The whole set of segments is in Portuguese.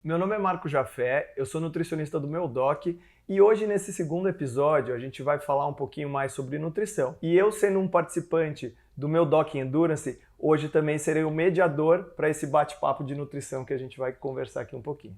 Meu nome é Marco Jafé, eu sou nutricionista do Meu Doc e hoje nesse segundo episódio a gente vai falar um pouquinho mais sobre nutrição. E eu, sendo um participante do Meu Doc Endurance, hoje também serei o mediador para esse bate-papo de nutrição que a gente vai conversar aqui um pouquinho.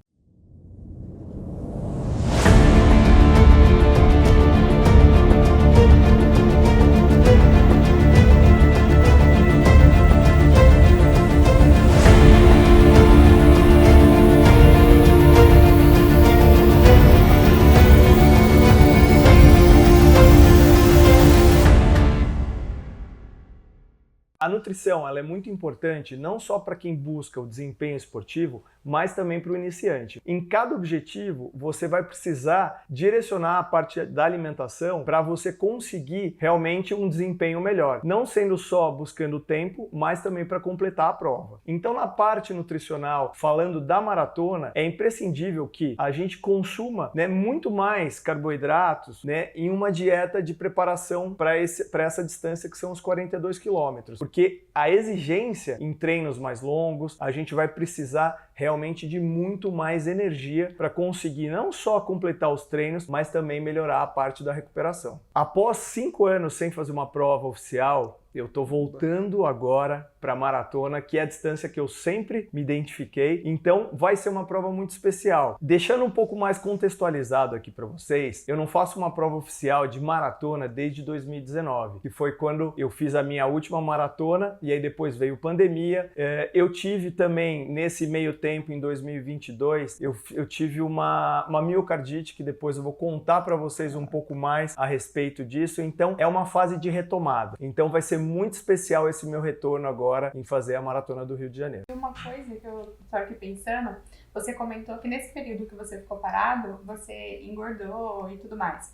A nutrição ela é muito importante não só para quem busca o desempenho esportivo, mas também para o iniciante. Em cada objetivo, você vai precisar direcionar a parte da alimentação para você conseguir realmente um desempenho melhor. Não sendo só buscando tempo, mas também para completar a prova. Então, na parte nutricional, falando da maratona, é imprescindível que a gente consuma muito mais carboidratos em uma dieta de preparação para essa distância que são os 42 quilômetros. Porque a exigência em treinos mais longos, a gente vai precisar realmente de muito mais energia para conseguir não só completar os treinos, mas também melhorar a parte da recuperação. Após 5 anos sem fazer uma prova oficial, eu estou voltando agora para a maratona, que é a distância que eu sempre me identifiquei, então vai ser uma prova muito especial. Deixando um pouco mais contextualizado aqui para vocês, eu não faço uma prova oficial de maratona desde 2019, que foi quando eu fiz a minha última maratona e aí depois veio pandemia. Eu tive também, nesse meio tempo, em 2022, eu tive uma miocardite, que depois eu vou contar para vocês um pouco mais a respeito disso, então é uma fase de retomada. Então vai ser muito especial esse meu retorno agora em fazer a Maratona do Rio de Janeiro. Uma coisa que eu tô aqui pensando, você comentou que nesse período que você ficou parado, você engordou e tudo mais.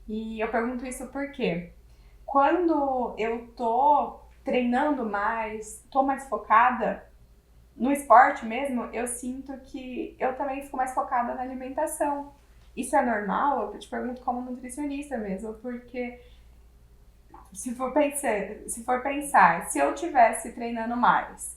E eu pergunto isso porque quando eu tô treinando mais, tô mais focada no esporte mesmo, eu sinto que eu também fico mais focada na alimentação. Isso é normal? Eu te pergunto como nutricionista mesmo, porque se for pensar, se eu tivesse treinando mais,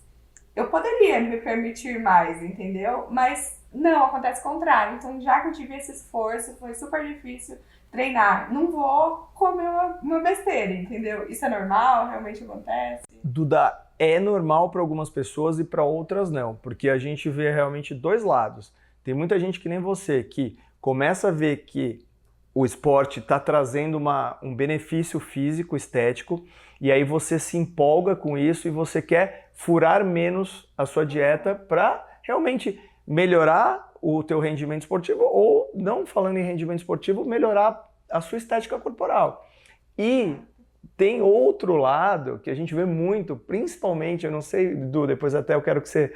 eu poderia me permitir mais, entendeu? Mas não, acontece o contrário. Então, já que eu tive esse esforço, foi super difícil treinar, não vou comer uma besteira, entendeu? Isso é normal? Realmente acontece? Duda, é normal para algumas pessoas e para outras não, porque a gente vê realmente dois lados. Tem muita gente que nem você, que começa a ver que o esporte está trazendo um benefício físico, estético, e aí você se empolga com isso e você quer furar menos a sua dieta para realmente melhorar o teu rendimento esportivo, ou, não falando em rendimento esportivo, melhorar a sua estética corporal. E tem outro lado que a gente vê muito, principalmente, eu não sei, Dudu, depois até eu quero que você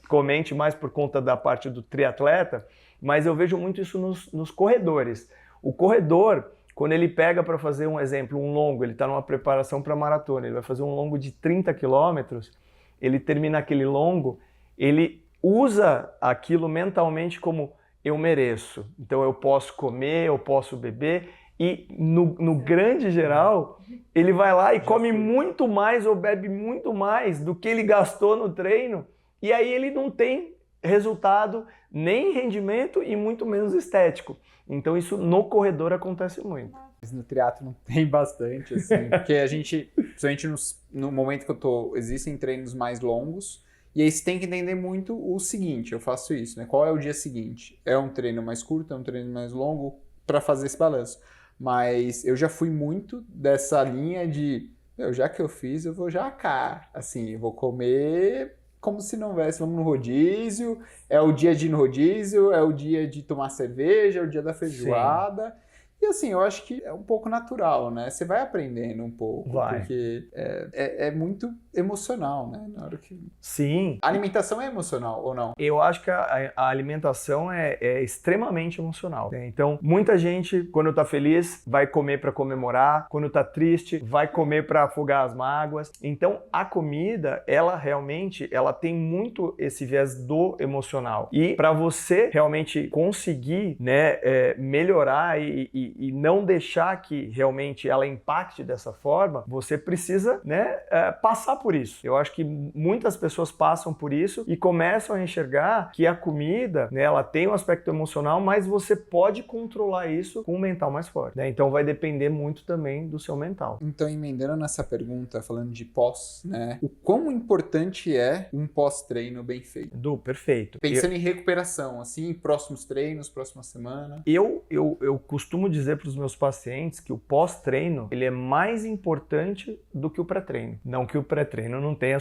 comente mais por conta da parte do triatleta, mas eu vejo muito isso nos corredores. O corredor, quando ele pega para fazer um exemplo, um longo, ele está numa preparação para maratona, ele vai fazer um longo de 30 quilômetros, ele termina aquele longo, ele usa aquilo mentalmente como eu mereço. Então eu posso comer, eu posso beber, e no grande geral, ele vai lá e come muito mais ou bebe muito mais do que ele gastou no treino, e aí ele não tem resultado, nem rendimento e muito menos estético. Então isso no corredor acontece muito. No triatlo tem bastante, assim, porque a gente, principalmente no momento que eu tô, existem treinos mais longos, e aí você tem que entender muito o seguinte, eu faço isso, né? Qual é o dia seguinte? É um treino mais curto, é um treino mais longo, para fazer esse balanço. Mas eu já fui muito dessa linha de, já que eu fiz, eu vou já cá, assim, eu vou comer como se não houvesse, vamos no rodízio, é o dia de ir no rodízio, é o dia de tomar cerveja, é o dia da feijoada. Sim. E assim, eu acho que é um pouco natural, né? Você vai aprendendo um pouco, porque é muito emocional, né? Na hora que... Sim. A alimentação é emocional, ou não? Eu acho que a alimentação é extremamente emocional, né? Então, muita gente, quando tá feliz, vai comer para comemorar, quando tá triste, vai comer para afogar as mágoas. Então, a comida, ela realmente, ela tem muito esse viés do emocional. E para você realmente conseguir, melhorar e não deixar que realmente ela impacte dessa forma, você precisa, passar por isso. Eu acho que muitas pessoas passam por isso e começam a enxergar que a comida, né, ela tem um aspecto emocional, mas você pode controlar isso com um mental mais forte, né? Então vai depender muito também do seu mental. Então, emendando nessa pergunta, falando de pós, né? O quão importante é um pós-treino bem feito? Du, perfeito. Pensando em recuperação, assim, próximos treinos, próxima semana. Eu costumo dizer para os meus pacientes que o pós-treino ele é mais importante do que o pré-treino. Não que o pré-treino não tenha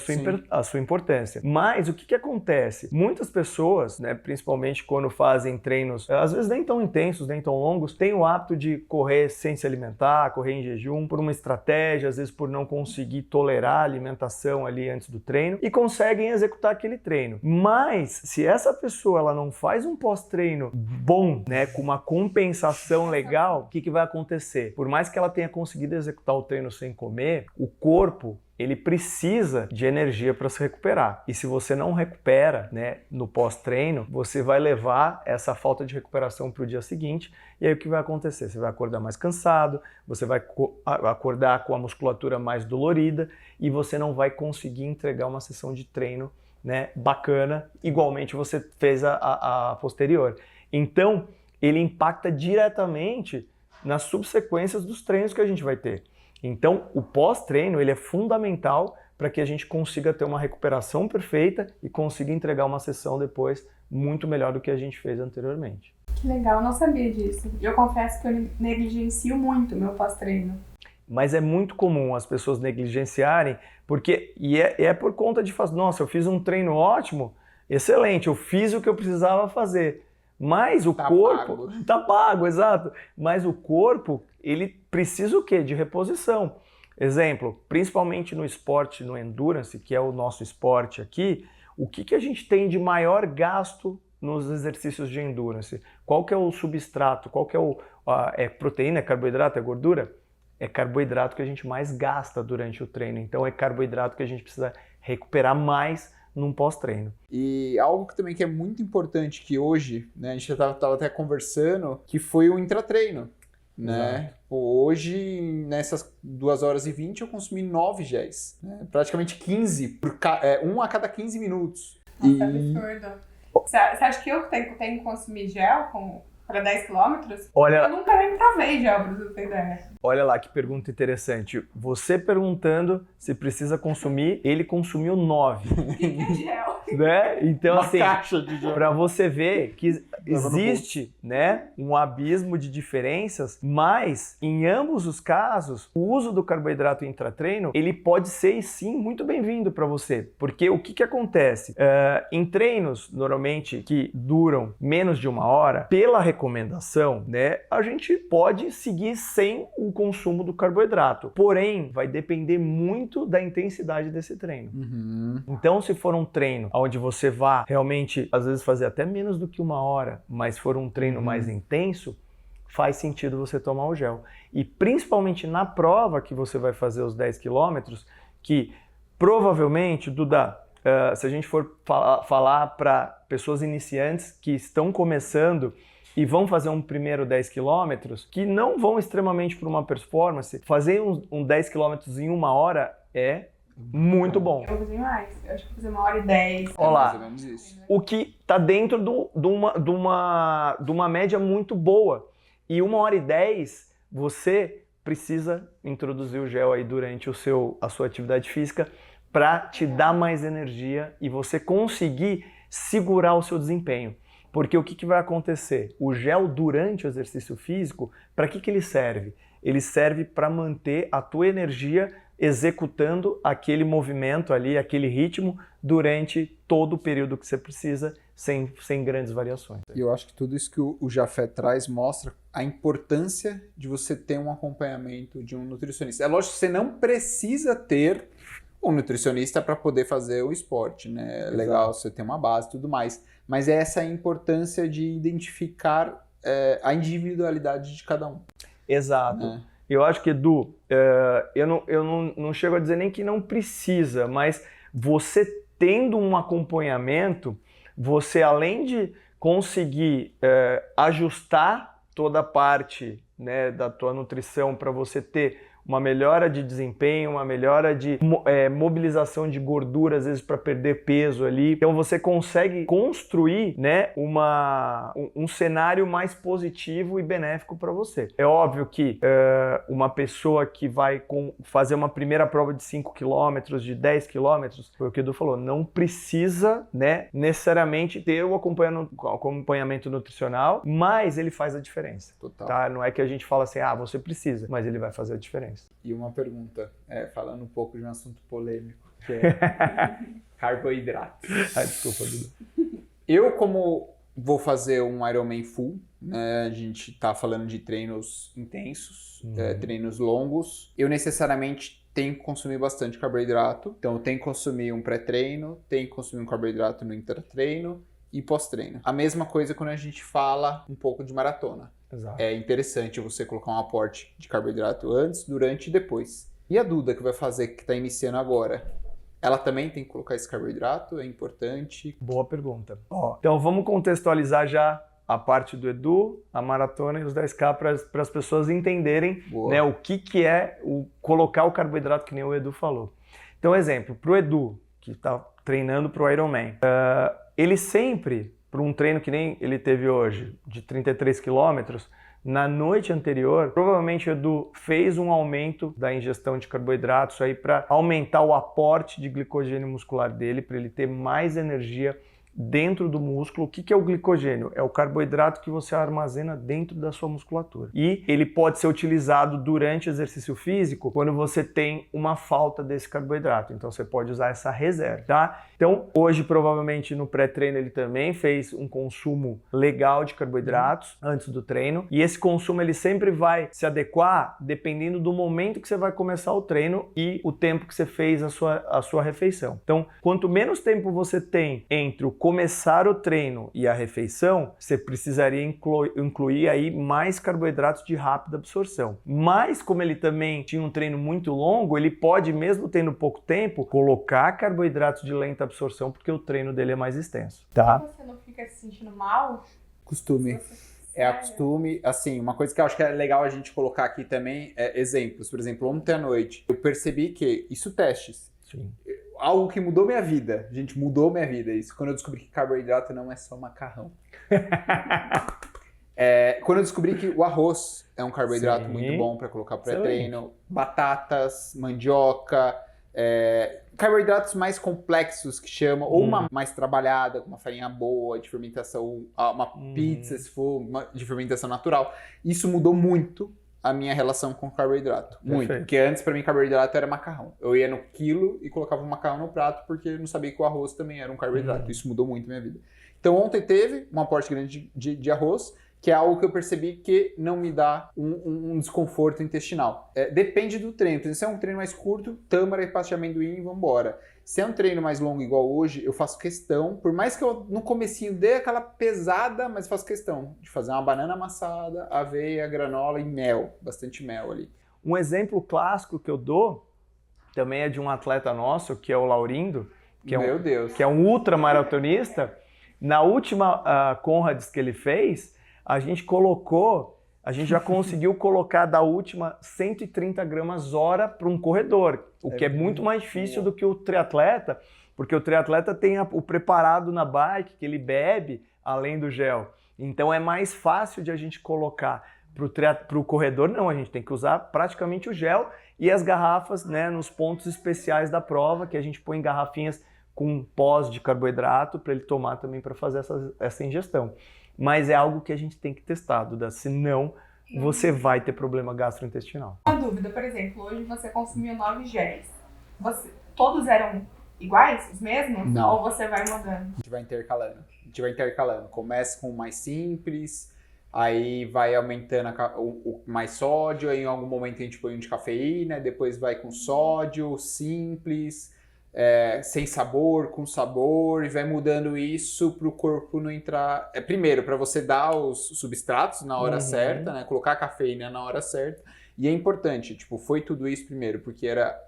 a sua importância. Mas o que acontece? Muitas pessoas, né, principalmente quando fazem treinos, às vezes nem tão intensos, nem tão longos, têm o hábito de correr sem se alimentar, correr em jejum, por uma estratégia, às vezes por não conseguir tolerar a alimentação ali antes do treino, e conseguem executar aquele treino. Mas, se essa pessoa ela não faz um pós-treino bom, né, com uma compensação legal, o que vai acontecer? Por mais que ela tenha conseguido executar o treino sem comer, o corpo ele precisa de energia para se recuperar. E se você não recupera, né, no pós-treino, você vai levar essa falta de recuperação para o dia seguinte. E aí o que vai acontecer? Você vai acordar mais cansado, você vai acordar com a musculatura mais dolorida e você não vai conseguir entregar uma sessão de treino, né, bacana, igualmente você fez a posterior. Então, ele impacta diretamente nas subsequências dos treinos que a gente vai ter. Então, o pós-treino ele é fundamental para que a gente consiga ter uma recuperação perfeita e consiga entregar uma sessão depois muito melhor do que a gente fez anteriormente. Que legal, eu não sabia disso. Eu confesso que eu negligencio muito o meu pós-treino. Mas é muito comum as pessoas negligenciarem, porque é por conta de fazer, nossa, eu fiz um treino ótimo, excelente, eu fiz o que eu precisava fazer. Mas o corpo... Tá pago, exato. Mas o corpo, ele precisa o quê? De reposição. Exemplo, principalmente no esporte, no endurance, que é o nosso esporte aqui, o que a gente tem de maior gasto nos exercícios de endurance? Qual que é o substrato? Qual que é proteína, é carboidrato, é gordura? É carboidrato que a gente mais gasta durante o treino. Então é carboidrato que a gente precisa recuperar mais num pós-treino. E algo que também que é muito importante que hoje, né, a gente já estava até conversando, que foi o intratreino, né? Hoje, nessas 2h20, eu consumi 9 géis, né? Praticamente 15, um a cada 15 minutos. Nossa, absurdo. Você acha que eu tenho que consumir gel para 10 km? Olha, eu nunca nem provei gel, pra você ter ideia. Olha lá que pergunta interessante. Você perguntando se precisa consumir, ele consumiu 9. O que é gel? Né? Então, uma assim, caixa de gel. Para você ver que existe, né, um abismo de diferenças, mas em ambos os casos, o uso do carboidrato intratreino, ele pode ser sim muito bem-vindo para você, porque o que acontece? Em treinos, normalmente, que duram menos de 1 hora, pela recomendação, né, a gente pode seguir sem o consumo do carboidrato, porém, vai depender muito da intensidade desse treino. Então, se for um treino onde você vá realmente, às vezes, fazer até menos do que 1 hora, mas for um treino mais intenso, faz sentido você tomar o gel. E principalmente na prova que você vai fazer os 10 quilômetros, que provavelmente, Duda, se a gente for falar para pessoas iniciantes que estão começando e vão fazer um primeiro 10 quilômetros, que não vão extremamente para uma performance, fazer um 10 quilômetros em 1 hora é muito bom. Eu vou fazer mais. Eu acho que vou fazer 1h10. Olha lá, mais ou menos isso. o que está dentro de uma média muito boa. E 1h10, você precisa introduzir o gel aí durante a sua atividade física para te dar mais energia e você conseguir segurar o seu desempenho. Porque o que vai acontecer? O gel durante o exercício físico, para que ele serve? Ele serve para manter a tua energia executando aquele movimento ali, aquele ritmo, durante todo o período que você precisa, sem grandes variações. E eu acho que tudo isso que o Jafé traz mostra a importância de você ter um acompanhamento de um nutricionista. É lógico que você não precisa ter um nutricionista para poder fazer o esporte, né? É legal você ter uma base e tudo mais, mas é essa a importância de identificar a individualidade de cada um. Exato. Eu acho que, Edu, eu não chego a dizer nem que não precisa, mas você tendo um acompanhamento, você além de conseguir ajustar toda a parte, né, da tua nutrição para você ter uma melhora de desempenho, uma melhora de mobilização de gordura, às vezes para perder peso ali. Então você consegue construir, né, um cenário mais positivo e benéfico para você. É óbvio que uma pessoa que vai fazer uma primeira prova de 5 km, de 10 km, foi o que o Edu falou, não precisa, né, necessariamente ter o acompanhamento nutricional, mas ele faz a diferença. Total. Tá? Não é que a gente fala assim, você precisa, mas ele vai fazer a diferença. E uma pergunta, falando um pouco de um assunto polêmico, que é carboidrato. Desculpa, Dudu. Eu, como vou fazer um Ironman full, né, a gente tá falando de treinos intensos, treinos longos, eu necessariamente tenho que consumir bastante carboidrato, então eu tenho que consumir um pré-treino, tenho que consumir um carboidrato no intratreino e pós-treino. A mesma coisa quando a gente fala um pouco de maratona. Exato. É interessante você colocar um aporte de carboidrato antes, durante e depois. E a Duda que vai fazer, que está iniciando agora, ela também tem que colocar esse carboidrato? É importante? Boa pergunta. Então vamos contextualizar já a parte do Edu, a maratona e os 10K para as pessoas entenderem, né, o que é colocar o carboidrato, que nem o Edu falou. Então, exemplo, para o Edu, que está treinando para o Ironman, ele sempre, para um treino que nem ele teve hoje, de 33 quilômetros, na noite anterior, provavelmente o Edu fez um aumento da ingestão de carboidratos aí para aumentar o aporte de glicogênio muscular dele, para ele ter mais energia dentro do músculo. O que é o glicogênio? É o carboidrato que você armazena dentro da sua musculatura. E ele pode ser utilizado durante o exercício físico quando você tem uma falta desse carboidrato. Então você pode usar essa reserva, tá? Então hoje provavelmente no pré-treino ele também fez um consumo legal de carboidratos antes do treino. E esse consumo ele sempre vai se adequar dependendo do momento que você vai começar o treino e o tempo que você fez a sua refeição. Então quanto menos tempo você tem entre o começar o treino e a refeição, você precisaria incluir aí mais carboidratos de rápida absorção. Mas como ele também tinha um treino muito longo, ele pode, mesmo tendo pouco tempo, colocar carboidratos de lenta absorção, porque o treino dele é mais extenso. Tá? Você não fica se sentindo mal? Costume. É costume. Assim, uma coisa que eu acho que é legal a gente colocar aqui também é exemplos. Por exemplo, ontem à noite, eu percebi que, isso testes. Sim. Algo que mudou minha vida. Gente, mudou minha vida isso. Quando eu descobri que carboidrato não é só macarrão. Quando eu descobri que o arroz é um carboidrato muito bom para colocar pré-treino. Batatas, mandioca, carboidratos mais complexos que chamam, ou uma mais trabalhada, com uma farinha boa, de fermentação, uma pizza, se for, de fermentação natural. Isso mudou muito a minha relação com carboidrato. Muito. Perfeito. Porque antes, pra mim, carboidrato era macarrão. Eu ia no quilo e colocava um macarrão no prato porque eu não sabia que o arroz também era um carboidrato. Isso mudou muito a minha vida. Então, ontem teve um aporte grande de arroz, que é algo que eu percebi que não me dá um desconforto intestinal. Depende do treino. Se é um treino mais curto, tâmara e pasta de amendoim e vambora. Se é um treino mais longo igual hoje, eu faço questão, por mais que eu no comecinho dê aquela pesada, mas faço questão de fazer uma banana amassada, aveia, granola e mel, bastante mel ali. Um exemplo clássico que eu dou também é de um atleta nosso, que é o Laurindo, que é um ultramaratonista. Na última Conrads que ele fez, a gente já conseguiu colocar da última 130 gramas hora para um corredor, o que é muito mais difícil do que o triatleta, porque o triatleta tem o preparado na bike que ele bebe além do gel. Então é mais fácil de a gente colocar para o corredor, não, a gente tem que usar praticamente o gel e as garrafas, né, nos pontos especiais da prova, que a gente põe garrafinhas com pós de carboidrato para ele tomar também para fazer essa ingestão. Mas é algo que a gente tem que testar, Duda, senão você vai ter problema gastrointestinal. Uma dúvida, por exemplo, hoje você consumiu 9 géis. Todos eram iguais, os mesmos? Não. Ou você vai mudando? A gente vai intercalando. Começa com o mais simples, aí vai aumentando o mais sódio, aí em algum momento a gente põe um de cafeína, depois vai com sódio, simples, sem sabor, com sabor, e vai mudando isso para o corpo não entrar. Primeiro, para você dar os substratos na hora certa, né? Colocar a cafeína na hora certa. E é importante, foi tudo isso primeiro, porque era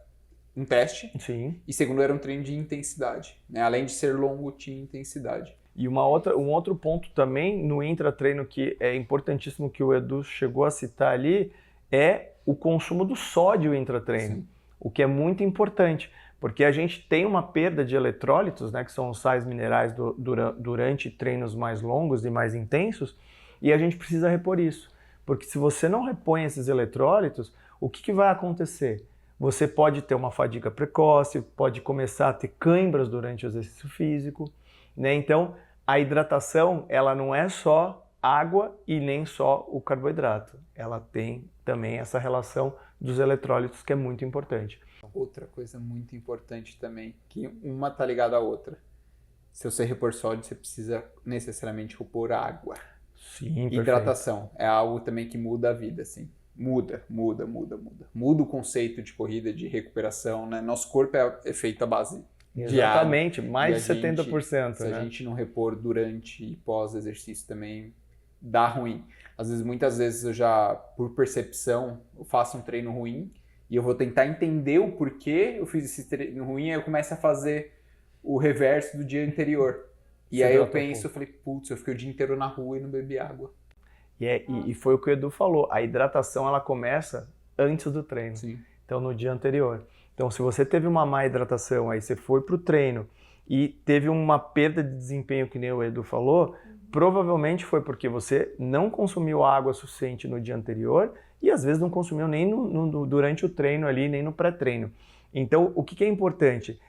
um teste. Sim. E segundo, era um treino de intensidade, né? Além de ser longo, tinha intensidade. E um outro ponto também no intratreino que é importantíssimo, que o Edu chegou a citar ali, é o consumo do sódio intratreino, Sim. o que é muito importante, porque a gente tem uma perda de eletrólitos, né, que são os sais minerais durante treinos mais longos e mais intensos, e a gente precisa repor isso. Porque se você não repõe esses eletrólitos, o que vai acontecer? Você pode ter uma fadiga precoce, pode começar a ter cãibras durante o exercício físico, né? Então, a hidratação, ela não é só água e nem só o carboidrato. Ela tem também essa relação dos eletrólitos que é muito importante. Outra coisa muito importante também, que uma tá ligada à outra. Se você repor sódio, você precisa necessariamente repor água. Sim, Hidratação é algo também que muda a vida, assim. Muda. Muda o conceito de corrida, de recuperação, né? Nosso corpo é feito à base de água. Exatamente, mais de E a gente, 70%. se né? a gente não repor durante e pós-exercício também, dá ruim. Muitas vezes eu já, por percepção, eu faço um treino ruim e eu vou tentar entender o porquê eu fiz esse treino ruim, aí eu começo a fazer o reverso do dia anterior. E Você aí eu hidrata penso, eu falei, putz, eu fiquei o dia inteiro na rua e não bebi água. E foi o que o Edu falou, a hidratação ela começa antes do treino, Sim. então no dia anterior. Então se você teve uma má hidratação, aí você foi pro treino e teve uma perda de desempenho que nem o Edu falou, provavelmente foi porque você não consumiu água suficiente no dia anterior e às vezes não consumiu nem durante o treino ali, nem no pré-treino. Então o que é importante?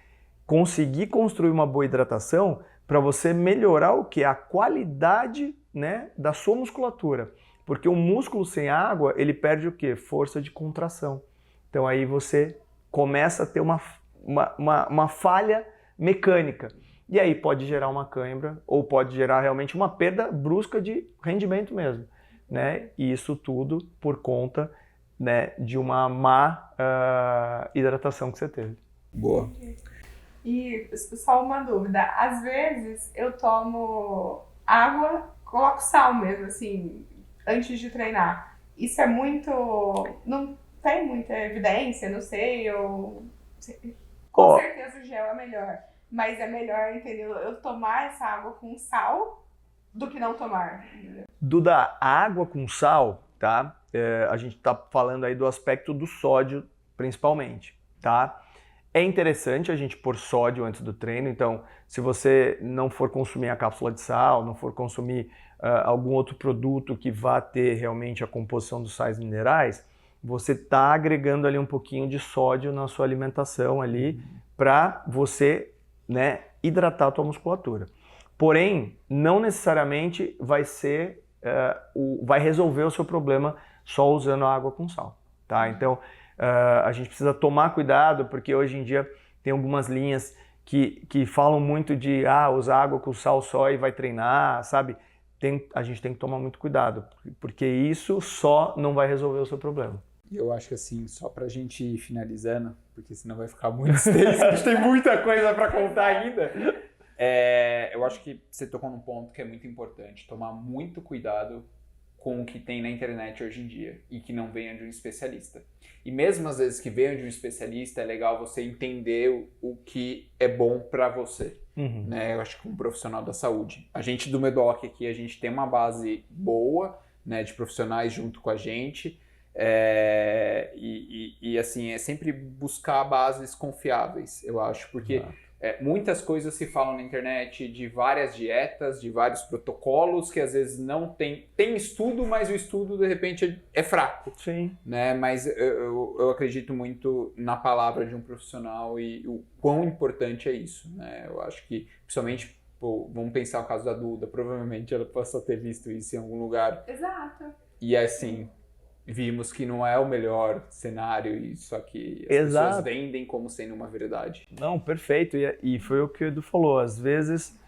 Conseguir construir uma boa hidratação para você melhorar o que? A qualidade, né, da sua musculatura. Porque o músculo sem água, ele perde o quê? Força de contração. Então aí você começa a ter uma falha mecânica. E aí pode gerar uma cãibra ou pode gerar realmente uma perda brusca de rendimento mesmo. Né? E isso tudo por conta, né, de uma má hidratação que você teve. Boa. E só uma dúvida, às vezes eu tomo água, coloco sal mesmo, assim, antes de treinar. Isso é muito... não tem muita evidência, não sei, com certeza o gel é melhor. Mas é melhor, entendeu? Eu tomar essa água com sal do que não tomar. Duda, a água com sal, tá? A gente tá falando aí do aspecto do sódio, principalmente, tá? É interessante a gente pôr sódio antes do treino, então se você não for consumir a cápsula de sal, não for consumir algum outro produto que vá ter realmente a composição dos sais minerais, você está agregando ali um pouquinho de sódio na sua alimentação ali para você, né, hidratar a tua musculatura. Porém, não necessariamente vai resolver o seu problema só usando a água com sal, tá? Então, a gente precisa tomar cuidado, porque hoje em dia tem algumas linhas que falam muito de usar água com sal só e vai treinar, sabe? A gente tem que tomar muito cuidado, porque isso só não vai resolver o seu problema. E eu acho que assim, só pra gente ir finalizando, porque senão vai ficar muito extenso, a gente tem muita coisa pra contar ainda. Eu acho que você tocou num ponto que é muito importante, tomar muito cuidado com o que tem na internet hoje em dia e que não venha de um especialista. E mesmo às vezes que venha de um especialista, é legal você entender o que é bom para você. Né? Eu acho que como profissional da saúde. A gente do Medoc aqui, a gente tem uma base boa, né, de profissionais junto com a gente. E assim, é sempre buscar bases confiáveis, eu acho, porque muitas coisas se falam na internet de várias dietas, de vários protocolos que às vezes não tem estudo, mas o estudo de repente é fraco. Sim. Né? Mas eu acredito muito na palavra de um profissional e o quão importante é isso, né? Eu acho que, principalmente, vamos pensar o caso da Duda, provavelmente ela possa ter visto isso em algum lugar. Exato. E assim, vimos que não é o melhor cenário, e só que as Exato. pessoas vendem como sendo uma verdade. Não, perfeito. E foi o que o Edu falou. Às vezes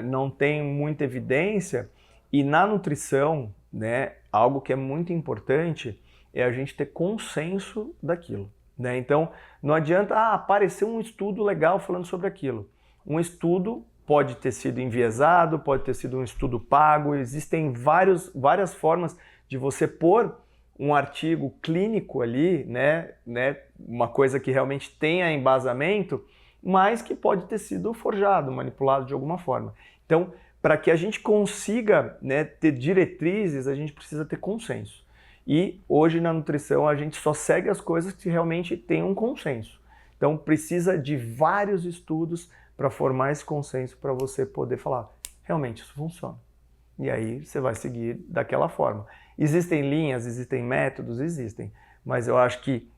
não tem muita evidência e na nutrição, né, algo que é muito importante é a gente ter consenso daquilo. Né? Então, não adianta aparecer um estudo legal falando sobre aquilo. Um estudo pode ter sido enviesado, pode ter sido um estudo pago, existem várias formas de você pôr um artigo clínico ali, né, uma coisa que realmente tenha embasamento, mas que pode ter sido forjado, manipulado de alguma forma. Então, para que a gente consiga, né, ter diretrizes, a gente precisa ter consenso. E hoje na nutrição a gente só segue as coisas que realmente tem um consenso. Então precisa de vários estudos para formar esse consenso para você poder falar, realmente isso funciona. E aí você vai seguir daquela forma. Existem linhas, existem métodos, existem. Mas eu acho que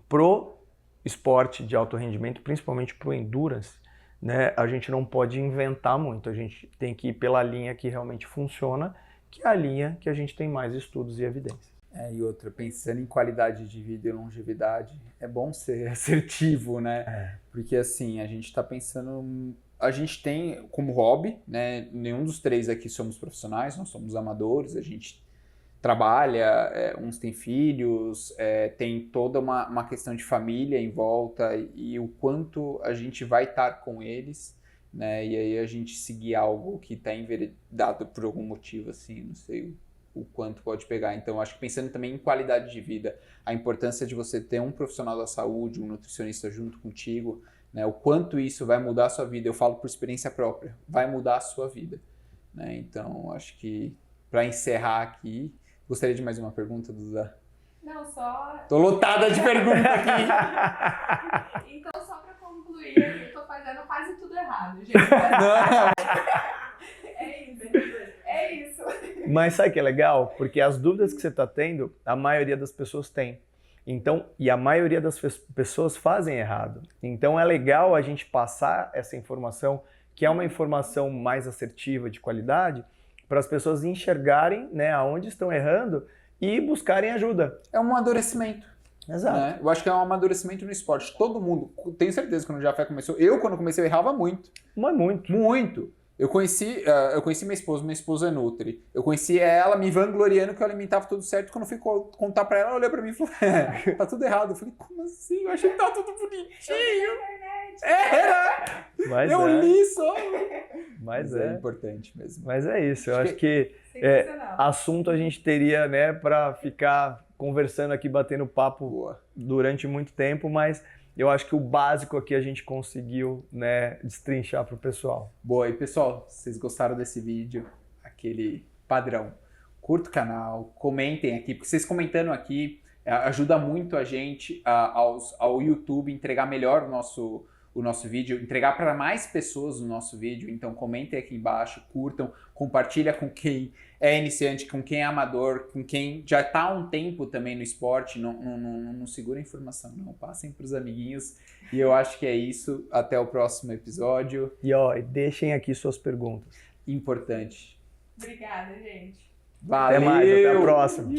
pro esporte de alto rendimento, principalmente pro endurance, né, a gente não pode inventar muito. A gente tem que ir pela linha que realmente funciona, que é a linha que a gente tem mais estudos e evidências. E outra, pensando em qualidade de vida e longevidade, é bom ser assertivo, né? Porque assim, a gente está pensando... A gente tem como hobby, né? Nenhum dos três aqui somos profissionais, nós somos amadores, a gente trabalha, uns têm filhos, tem toda uma questão de família em volta e o quanto a gente vai estar com eles, né? E aí a gente seguir algo que está enveredado por algum motivo, assim, não sei o quanto pode pegar. Então, acho que pensando também em qualidade de vida, a importância de você ter um profissional da saúde, um nutricionista junto contigo, né? O quanto isso vai mudar a sua vida. Eu falo por experiência própria, vai mudar a sua vida, né? Então, acho que para encerrar aqui, gostaria de mais uma pergunta, Duda? Não, só... Tô lotada de perguntas aqui. Então, só para concluir, eu tô fazendo quase tudo errado, gente. É isso. É isso. Mas sabe o que é legal? Porque as dúvidas que você está tendo, a maioria das pessoas tem. Então, e a maioria das pessoas fazem errado. Então é legal a gente passar essa informação, que é uma informação mais assertiva, de qualidade, para as pessoas enxergarem, né, aonde estão errando e buscarem ajuda. É um amadurecimento. Exato. Né? Eu acho que é um amadurecimento no esporte. Todo mundo, tenho certeza que quando o Jafé começou, eu quando comecei eu errava muito. Mas muito. Muito. Eu conheci minha esposa é nutri. Eu conheci ela me vangloriando que eu alimentava tudo certo. Quando eu fui contar pra ela olhou pra mim e falou, tá tudo errado. Eu falei, como assim? Eu achei que tá tudo bonitinho. Mas eu li só. Mas é importante mesmo. Mas é isso. Eu acho que sensacional. Assunto a gente teria, né, pra ficar conversando aqui, batendo papo durante muito tempo, mas... Eu acho que o básico aqui a gente conseguiu, né, destrinchar para o pessoal. Boa, e pessoal, se vocês gostaram desse vídeo, aquele padrão, curta o canal, comentem aqui, porque vocês comentando aqui ajuda muito a gente ao YouTube entregar melhor o nosso vídeo, entregar para mais pessoas o nosso vídeo. Então comentem aqui embaixo, curtam, compartilha com quem é iniciante, com quem é amador, com quem já está há um tempo também no esporte. Não segura a informação, não. Passem para os amiguinhos. E eu acho que é isso. Até o próximo episódio. E deixem aqui suas perguntas. Importante. Obrigada, gente. Valeu! Até mais, até a próxima.